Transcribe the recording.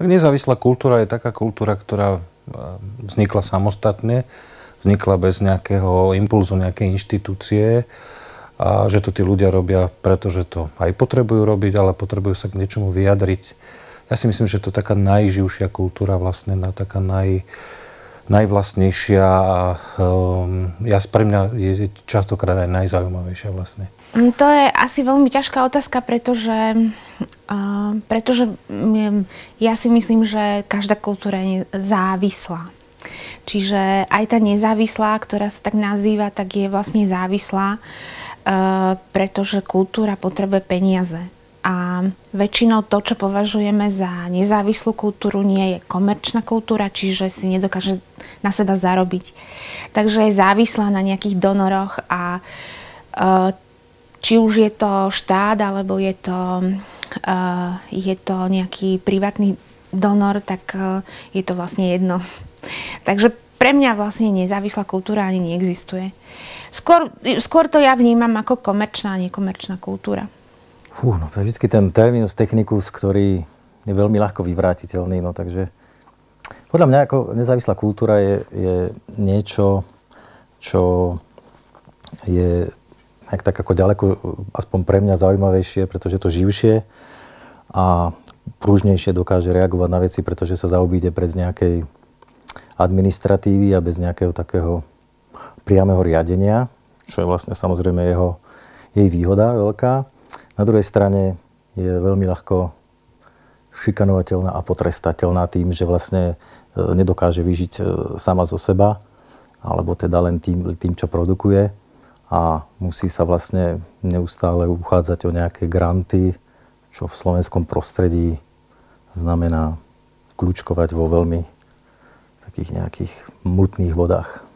Tak nezávislá kultúra je taká kultúra, ktorá vznikla samostatne, vznikla bez nejakého impulzu, nejakej inštitúcie a že to tí ľudia robia, pretože to aj potrebujú robiť, ale potrebujú sa k niečomu vyjadriť. Ja si myslím, že to je taká najživšia kultúra, vlastne taká najvlastnejšia a pre mňa je častokrát aj najzaujímavejšia vlastne. To je asi veľmi ťažká otázka, pretože ja si myslím, že každá kultúra je závislá. Čiže aj tá nezávislá, ktorá sa tak nazýva, tak je vlastne závislá, pretože kultúra potrebuje peniaze. A väčšinou to, čo považujeme za nezávislú kultúru, nie je komerčná kultúra, čiže si nedokáže na seba zarobiť. Takže je závislá na nejakých donoroch a či už je to štát, alebo je to nejaký privátny donor, tak je to vlastne jedno. Takže pre mňa vlastne nezávislá kultúra ani neexistuje. Skôr to ja vnímam ako komerčná a nekomerčná kultúra. No to je vždy ten terminus technicus, ktorý je veľmi ľahko vyvrátiteľný. No, takže podľa mňa ako nezávislá kultúra je niečo, čo je tak ako ďaleko, aspoň pre mňa zaujímavejšie, pretože je to živšie a pružnejšie dokáže reagovať na veci, pretože sa zaobíde bez nejakej administratívy a bez nejakého takého priameho riadenia, čo je vlastne samozrejme jej výhoda veľká. Na druhej strane je veľmi ľahko šikanovateľná a potrestateľná tým, že vlastne nedokáže vyžiť sama zo seba, alebo teda len tým, čo produkuje a musí sa vlastne neustále uchádzať o nejaké granty, čo v slovenskom prostredí znamená kľúčkovať vo veľmi takých nejakých mutných vodách.